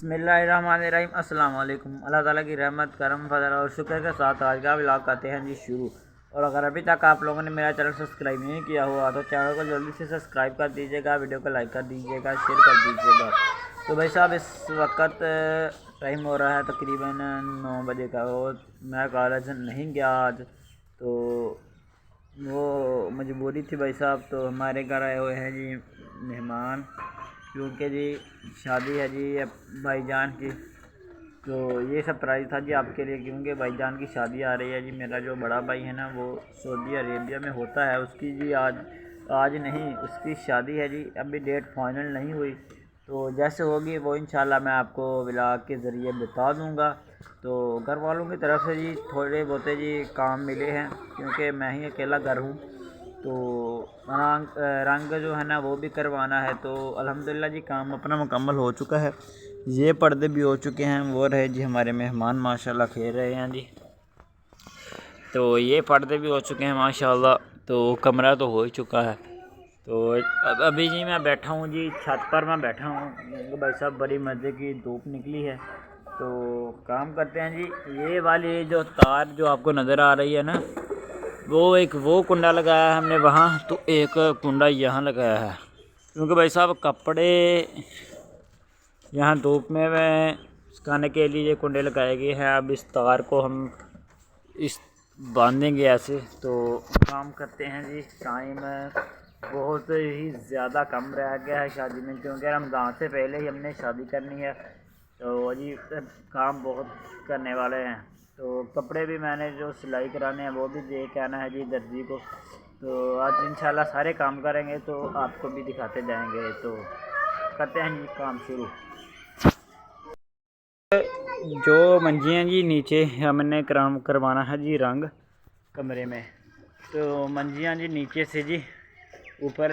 बिस्मिल्लाहिर्रहमानिर्रहीम। अस्सलाम वालेकुम। अल्लाह ताला की रहमत करम फजल और शुक्र के साथ आज का व्लॉग करते हैं जी शुरू। और अगर अभी तक आप लोगों ने मेरा चैनल सब्सक्राइब नहीं किया हुआ तो चैनल को जल्दी से सब्सक्राइब कर दीजिएगा, वीडियो को लाइक कर दीजिएगा, शेयर कर दीजिएगा। तो भाई साहब इस वक्त टाइम हो रहा है तकरीबन 9 बजे का और मैं कॉलेज नहीं गया आज, तो वो मजबूरी थी भाई साहब। तो हमारे घर आए हुए हैं जी मेहमान, क्योंकि जी शादी है जी भाईजान की। तो ये सरप्राइज़ था जी आपके लिए, क्योंकि भाईजान की शादी आ रही है जी। मेरा जो बड़ा भाई है ना वो सऊदी अरेबिया में होता है, उसकी जी आज नहीं उसकी शादी है जी। अभी डेट फाइनल नहीं हुई, तो जैसे होगी वो इंशाल्लाह मैं आपको व्लॉग के ज़रिए बता दूंगा। तो घर वालों की तरफ से जी थोड़े बहुत जी काम मिले हैं, क्योंकि मैं ही अकेला घर हूँ। तो रंग जो है ना वो भी करवाना है। तो अल्हम्दुलिल्लाह जी काम अपना मुकम्मल हो चुका है। ये पर्दे भी हो चुके हैं। वो रहे जी हमारे मेहमान माशाल्लाह खेल रहे हैं जी। तो ये पर्दे भी हो चुके हैं माशाल्लाह। तो कमरा तो हो ही चुका है। तो अभी जी मैं बैठा हूँ जी छत पर, मैं बैठा हूँ भाई साहब। बड़ी मज़े की धूप निकली है, तो काम करते हैं जी। ये वाली जो तार जो आपको नज़र आ रही है ना, वो कुंडा लगाया है हमने वहाँ, तो एक कुंडा यहाँ लगाया है, क्योंकि भाई साहब कपड़े यहाँ धूप में सुखाने के लिए ये कुंडे लगाए गए हैं। अब इस तार को हम इस बांधेंगे ऐसे। तो काम करते हैं जी। टाइम बहुत ही ज़्यादा कम रह गया है शादी में, क्योंकि रमज़ान से पहले ही हमने शादी करनी है। तो जी काम बहुत करने वाले हैं। तो कपड़े भी मैंने जो सिलाई कराने हैं वो भी दे के आना है जी दर्जी को। तो आज इंशाल्लाह सारे काम करेंगे, तो आपको भी दिखाते जाएंगे। तो करते हैं जी काम शुरू। जो मंजियाँ जी नीचे हमने करवाना है जी रंग कमरे में। तो मंजियाँ जी नीचे से जी ऊपर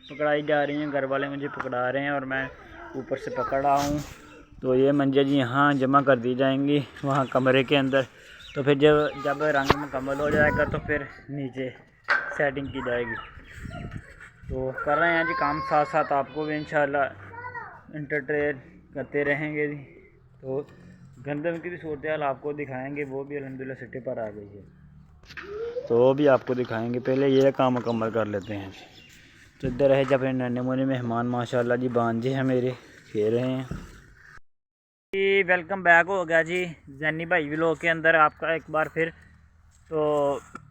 पकड़ाई जा रही हैं। घर वाले मुझे पकड़ा रहे हैं और मैं ऊपर से पकड़ रहा हूँ। तो ये मंजियाँ जी यहाँ जमा कर दी जाएंगी वहाँ कमरे के अंदर। तो फिर जब रंग मुकम्मल हो जाएगा तो फिर नीचे सेटिंग की जाएगी। तो कर रहे हैं जी काम, साथ साथ आपको भी इंशाल्लाह एंटरटेन करते रहेंगे जी। तो गंदम की भी सूरत हाल आपको दिखाएंगे, वो भी अल्हम्दुलिल्लाह सिट्टे पर आ गई है, तो वो भी आपको दिखाएंगे। पहले ये काम मुकम्मल कर लेते हैं। तो इधर है जब नन्हे मुन्ने मेहमान माशाल्लाह जी, भांजे हैं मेरे, खेल रहे हैं जी। वेलकम बैक हो गया जी जैनी भाई व्लॉग के अंदर आपका एक बार फिर। तो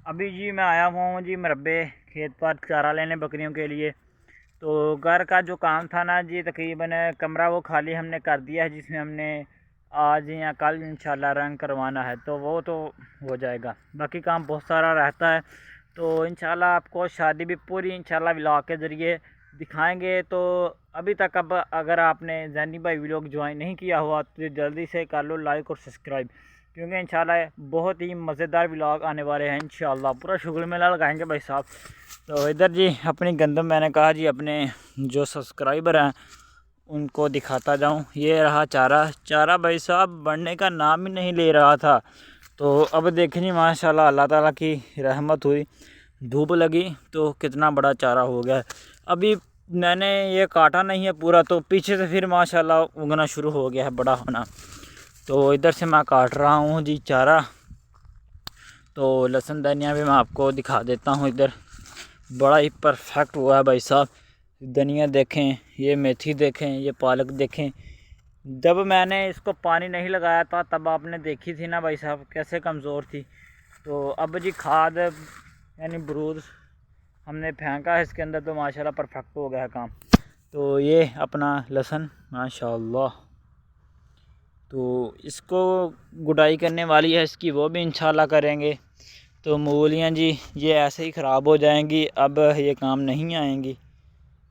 अभी जी मैं आया हुआ हूँ जी मरबे खेत पर चारा लेने बकरियों के लिए। तो घर का जो काम था ना जी, तकरीबन कमरा वो खाली हमने कर दिया है, जिसमें हमने आज या कल इंशाल्लाह रंग करवाना है। तो वो तो हो जाएगा, बाकी काम बहुत सारा रहता है। तो इंशाल्लाह आपको शादी भी पूरी इंशाल्लाह व्लॉग के ज़रिए दिखाएंगे। तो अभी तक अब अगर आपने जैनी भाई व्लॉग ज्वाइन नहीं किया हुआ तो जल्दी से कर लो लाइक और सब्सक्राइब, क्योंकि इंशाल्लाह बहुत ही मज़ेदार व्लॉग आने वाले हैं। इंशाल्लाह पूरा शुगर मेला लगाएंगे भाई साहब। तो इधर जी अपनी गंदम, मैंने कहा जी अपने जो सब्सक्राइबर हैं उनको दिखाता जाऊं। ये रहा चारा भाई साहब बढ़ने का नाम ही नहीं ले रहा था। तो अब देखें जी माशाल्लाह अल्लाह ताला की रहमत हुई, धूप लगी तो कितना बड़ा चारा हो गया। अभी मैंने ये काटा नहीं है पूरा, तो पीछे से फिर माशाल्लाह उगना शुरू हो गया है, बड़ा होना। तो इधर से मैं काट रहा हूँ जी चारा। तो लहसुन धनिया भी मैं आपको दिखा देता हूँ। इधर बड़ा ही परफेक्ट हुआ है भाई साहब। धनिया देखें, ये मेथी देखें, ये पालक देखें। जब मैंने इसको पानी नहीं लगाया था तब आपने देखी थी ना भाई साहब कैसे कमज़ोर थी। तो अब जी खाद यानी बरूद हमने फेंका है इसके अंदर, तो माशाल्लाह परफेक्ट हो गया है काम। तो ये अपना लहसुन माशाल्लाह, तो इसको गुडाई करने वाली है इसकी, वो भी इंशाल्लाह करेंगे। तो मूलियाँ जी ये ऐसे ही ख़राब हो जाएंगी, अब ये काम नहीं आएंगी,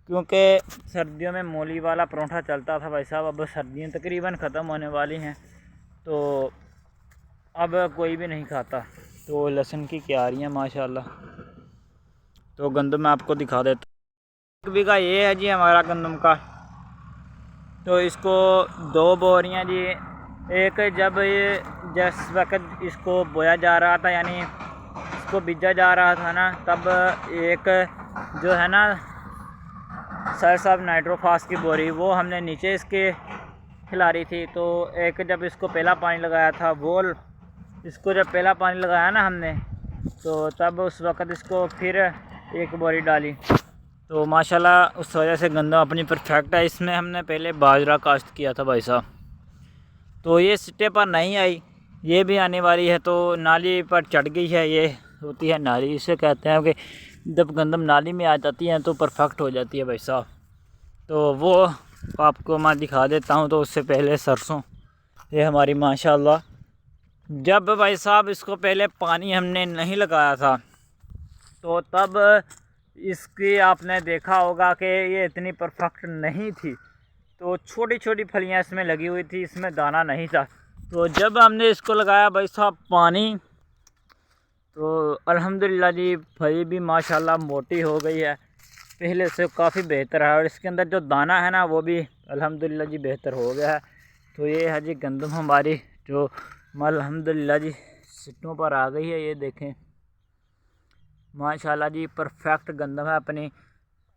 क्योंकि सर्दियों में मूली वाला परोठा चलता था भाई साहब। अब सर्दियाँ तकरीबन ख़त्म होने वाली हैं, तो अब कोई भी नहीं खाता। तो लहसुन की क्यारियाँ माशाल्लाह। तो गंदम मैं आपको दिखा देता हूँ। एक बीघा ये है जी हमारा गंदम का। तो इसको 2 बोरियाँ जी, एक जब ये जिस वक्त इसको बोया जा रहा था यानी इसको बीजा जा रहा था ना, तब एक जो है ना सर साहब नाइट्रोफास की बोरी वो हमने नीचे इसके खिला रही थी। तो एक जब इसको पहला पानी लगाया था वो, इसको जब पहला पानी लगाया ना हमने, तो तब उस वक़्त इसको फिर एक बोरी डाली। तो माशाल्लाह उस वजह से गंदम अपनी परफेक्ट है। इसमें हमने पहले बाजरा काश्त किया था भाई साहब, तो ये सिट्टे पर नहीं आई, ये भी आने वाली है। तो नाली पर चढ़ गई है, ये होती है नाली, इसे कहते हैं कि जब गंदम नाली में आ जाती है तो परफेक्ट हो जाती है भाई साहब। तो वो आपको मैं दिखा देता हूँ। तो उससे पहले सरसों, ये हमारी माशाल्लाह, जब भाई साहब इसको पहले पानी हमने नहीं लगाया था तो तब इसकी आपने देखा होगा कि ये इतनी परफेक्ट नहीं थी। तो छोटी छोटी फलियाँ इसमें लगी हुई थी, इसमें दाना नहीं था। तो जब हमने इसको लगाया भाई साहब पानी, तो अल्हम्दुलिल्लाह जी फली भी माशाल्लाह मोटी हो गई है, पहले से काफ़ी बेहतर है। और इसके अंदर जो दाना है ना वो भी अल्हम्दुलिल्लाह जी बेहतर हो गया है। तो ये है जी गंदम हमारी जो अल्हम्दुलिल्लाह जी सिट्टों पर आ गई है। ये देखें माशाल्लाह जी परफेक्ट गंदम है अपनी।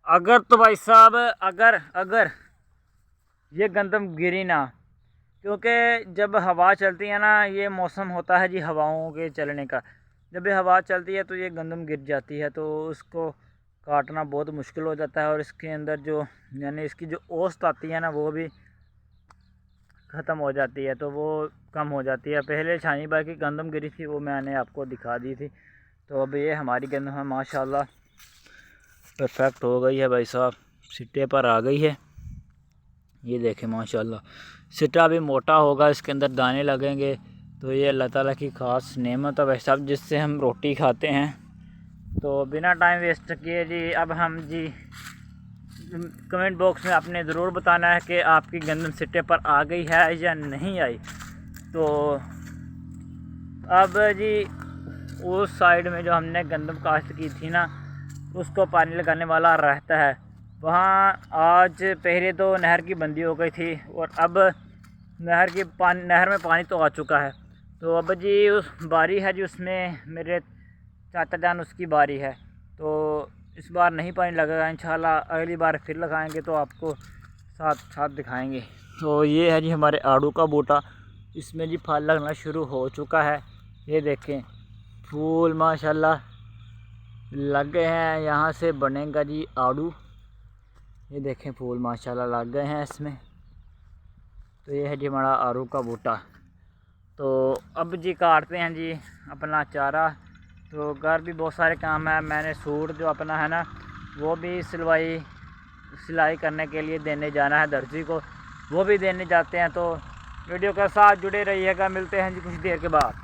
अगर तो भाई साहब अगर ये गंदम गिरी ना, क्योंकि जब हवा चलती है ना, ये मौसम होता है जी हवाओं के चलने का, जब ये हवा चलती है तो ये गंदम गिर जाती है, तो उसको काटना बहुत मुश्किल हो जाता है। और इसके अंदर जो यानी इसकी जो औसत आती है ना वो भी ख़त्म हो जाती है, तो वो कम हो जाती है। पहले छानी भाई की गंदम गिरी थी, वो मैंने आपको दिखा दी थी। तो अब ये हमारी गंदम है माशाल्लाह परफेक्ट हो गई है भाई साहब, सिट्टे पर आ गई है। ये देखें माशाल्लाह सिट्टा भी मोटा होगा, इसके अंदर दाने लगेंगे। तो ये अल्लाह ताला की ख़ास नेमत है भाई साहब, जिससे हम रोटी खाते हैं। तो बिना टाइम वेस्ट किए जी अब हम जी कमेंट बॉक्स में आपने ज़रूर बताना है कि आपकी गंदम सिट्टे पर आ गई है या नहीं आई। तो अब जी उस साइड में जो हमने गंदम काश्त की थी ना, उसको पानी लगाने वाला रहता है वहाँ। आज पहले तो नहर की बंदी हो गई थी और अब नहर में पानी तो आ चुका है। तो अब जी उस बारी है जी, उसमें मेरे चाचा जान उसकी बारी है। तो इस बार नहीं पानी लगेगा, इंशाल्लाह अगली बार फिर लगाएंगे तो आपको साथ साथ दिखाएंगे। तो ये है जी हमारे आड़ू का बूटा, इसमें जी फल लगना शुरू हो चुका है। ये देखें फूल माशाल्लाह लग गए हैं, यहाँ से बनेगा जी आड़ू। ये देखें फूल माशाल्लाह लग गए हैं इसमें। तो ये है जी हमारा आड़ू का बूटा। तो अब जी काटते हैं जी अपना चारा। तो घर भी बहुत सारे काम है, मैंने सूट जो अपना है ना वो भी सिलाई करने के लिए देने जाना है दर्जी को, वो भी देने जाते हैं। तो वीडियो के साथ जुड़े रहिएगा, मिलते हैं जी कुछ देर के बाद।